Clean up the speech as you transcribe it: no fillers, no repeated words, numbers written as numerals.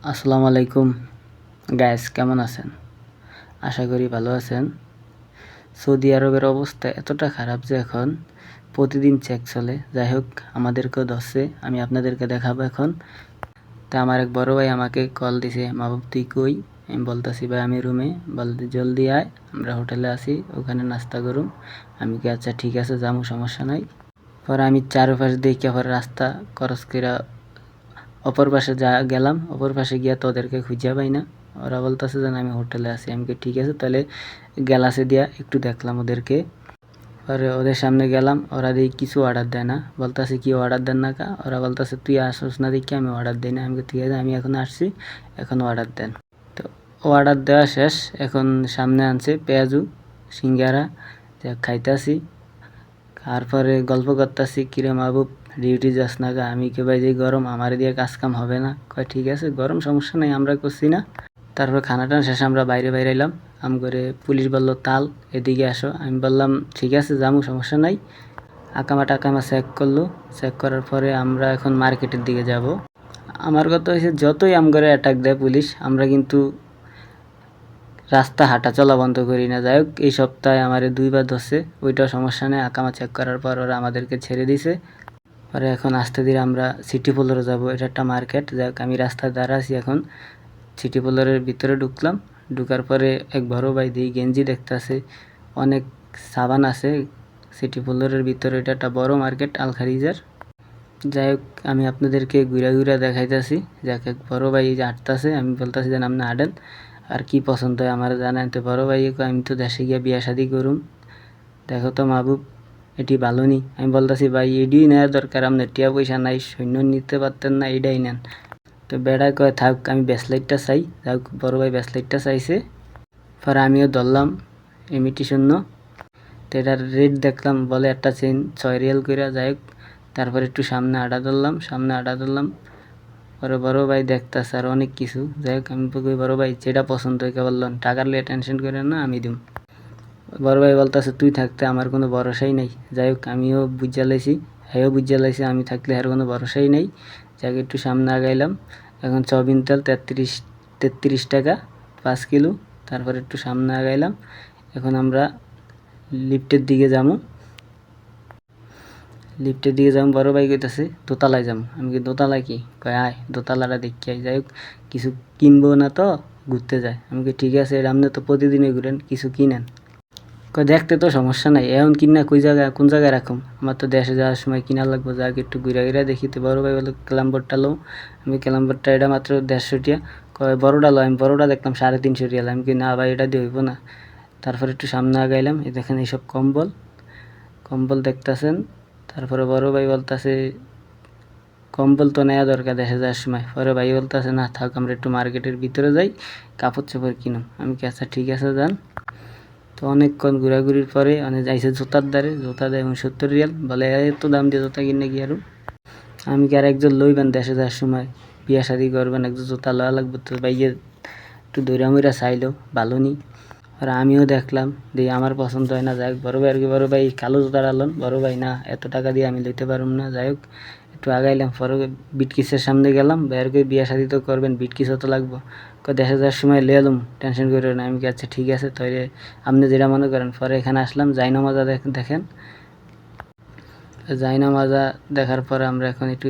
আসসালামু আলাইকুম গাইস, কেমন আছেন? আশা করি ভালো আছেন। সৌদি আরবের অবস্থা এতটা খারাপ যে এখন প্রতিদিন চেক চলে। যাই হোক, আমাদেরকেও ধরছে, আমি আপনাদেরকে দেখাবো এখন। তা আমার এক বড় ভাই আমাকে কল দিছে, মাহবুব তুই কই? আমি বলতেছি ভাই আমি রুমে। বলতে জলদি আয়, আমরা হোটেলে আছি, ওখানে নাস্তা করুম। আমি কি আচ্ছা ঠিক আছে যাবো, সমস্যা নাই। পরে আমি চারপাশ দেখে পরে রাস্তা ক্রস করে অপর পাশে গেলাম। অপর পাশে গিয়া তো ওদেরকে খুঁজে পাই না। ওরা বলতেছে যে আমি হোটেলে আছি। আমি কি ঠিক আছে তাহলে গ্যালাসে দিয়া একটু দেখলাম ওদেরকে। পরে ওদের সামনে গেলাম, ওরা দিয়ে কিছু অর্ডার দেয় না। বলতেছে কি অর্ডার দেন না কা? ওরা বলতেছে তুই আসস না দেখি আমি অর্ডার দিই না। আমি ঠিক আছে, আমি এখন আসছি, এখন অর্ডার দেন। তো অর্ডার দেওয়া শেষ, এখন সামনে আনছে পেঁয়াজু সিঙ্গারা, যা খাইতাছি। তারপরে গল্প করতেছি, কিরে মাহবুব ডিউটি যাস না গা? আমি কে ভাই যে গরম, আমার দিয়ে কাজ কাম হবে না। কয় ঠিক আছে গরম, সমস্যা নাই, আমরা করছি না। তারপর খানাটা শেষে আমরা বাইরে এলাম। আম করে পুলিশ বলল তাল এদিকে আসো। আমি বললাম ঠিক আছে যাবো, সমস্যা নাই। আকামা টাকামা চেক করলো। চেক করার পরে আমরা এখন মার্কেটের দিকে যাব। আমার কথা হয়েছে যতই আম করে অ্যাটাক দেয় পুলিশ, আমরা কিন্তু রাস্তা হাঁটা চলা বন্ধ করি না। যাই হোক, এই সপ্তাহে আমার 2বার ধরছে, ওইটাও সমস্যা নেই। আকামা চেক করার পর ওরা আমাদেরকে ছেড়ে দিছে। পরে এখন আস্তে ধীরে আমরা সিটি পোলরে যাব। এটা একটা মার্কেট। যাই হোক, আমি রাস্তায় দাঁড়া আছি এখন। সিটি পোলরের ভিতরে ঢুকলাম। ঢুকার পরে এক বড় ভাই দিই গেঞ্জি দেখতেছে, অনেক সাবান আছে সিটি পোলরের ভিতরে। এটা একটা বড় মার্কেট, আল খারিজার। যাই হোক, আমি আপনাদেরকে ঘুরা ঘুরা দেখাইতেছি। যাক, এক বড় ভাই যে হাঁটতেছে, আমি বলতেছি যে আপনি হাঁটেন, আর কি পছন্দ হয় আমার জানেন। তো বড় ভাই আমি তো দেশে গিয়া বিয়া শাদি করুম, দেখো তো মাহবুব এটি ভালো নি। আমি বলতেছি ভাই এডিই নেওয়ার দরকার, আপনার টিয়া পয়সা নাই, সৈন্য নিতে পারতেন না, এটাই নেন। তো বেড়া কয় থাক আমি ব্যাসলাইটটা চাই। যাক, বড় ভাই ব্যাসলাইটটা চাইছে। পরে আমিও ধরলাম এমিটি শূন্য। তো এটার রেট দেখলাম, বলে একটা চেন 6 রিয়াল করে। যাই হোক, তারপরে একটু সামনে আডা ধরলাম। পরে বড় ভাই দেখতেছে আর অনেক কিছু। যাই হোক, আমি কই বড় ভাই যেটা পছন্দ হয়ে বললাম, টাকার লিয়ে টেনশন করেন না, আমি দিম। বড় ভাই বলতেছে তুই থাকতে আমার কোনো ভরসাই নেই। যাই হোক, আমিও বুঝা লাইছি, হ্যাঁও বুঝা লাইছি আমি থাকলে আর কোনো ভরসাই নেই। যাকে একটু সামনে আগাইলাম। এখন সয়াবিন তেল 33 টাকা 5 কিলো। তারপর একটু সামনে আগাইলাম। এখন আমরা লিফটের দিকে যাবো। বড় ভাই কইতাছে দোতলায় যাবো। আমি কি দোতলায় কি? কয় আয় দোতলাটা দেখি আই। যাই হোক, কিছু কিনবো না তো ঘুরতে যায়। আমি কি ঠিক আছে, আপনি তো প্রতিদিনই ঘুরেন, কিছু কিনেন। কয় দেখতে তো সমস্যা নাই, এখন কিনা কোন জায়গায় রাখুম? আমার তো দেশে যাওয়ার সময় কিনা লাগবো। যাক একটু ঘুরে ঘুরে দেখিতে। বড় ভাই বলে ক্যালাম্বোর্ডটা লো। আমি ক্যালাম্বোর্ডটা এটা মাত্র 150 টিয়া। কয় বড়টা লো। আমি বড়টা দেখলাম 350 রিয়াল। আমি কি না ভাই এটা দিয়ে হইব না। তারপর একটু সামনে আগাইলাম, এই দেখেন এইসব কম্বল দেখতেছেন। তারপরে বড় ভাই বলতেছে কম্বল তো নেওয়া দরকার দেশে যাওয়ার সময়। পরে ভাই বলতেছে না থাক, আমরা একটু মার্কেটের ভিতরে যাই, কাপড় চোপড় কিনুম। আমি কি আচ্ছা ঠিক আছে যান। তো অনেকক্ষণ ঘোরাঘুরির পরে যাইছে জুতার দ্বারে। জুতা দেয় 69 রিয়াল। বলে এত দাম দিয়ে জুতা কিনে কি আরো? আমি কি আর একজন লইবেন দেশে যাওয়ার সময়, বিয়া শাদি করবেন, একজন জুতা লওয়া লাগবে। তো ভাইয়ে একটু দৌড়া মুড়া চাইলো, ভালো নি। আর আমিও দেখলাম, দিয়ে আমার পছন্দ হয় না। যাই হোক, বড় ভাই আর কি, বড় ভাই কালো জুতা ডালন। বড় ভাই না, এত টাকা দিয়ে আমি লইতে পারুম না। যাই হোক, একটু আগাইলাম। পরে বিটকিসের সামনে গেলাম। বাইরে করে বিয়া শাদি তো করবেন, বিটকিসও তো লাগবো। দেশে যাওয়ার সময় লিয়ে এলুম, টেনশন করে না। আমি কি আচ্ছা ঠিক আছে তাহলে আপনি যেটা মনে করেন। পরে এখানে আসলাম, জাইনামাজা দেখেন। জাইনামাজা দেখার পরে আমরা এখন একটু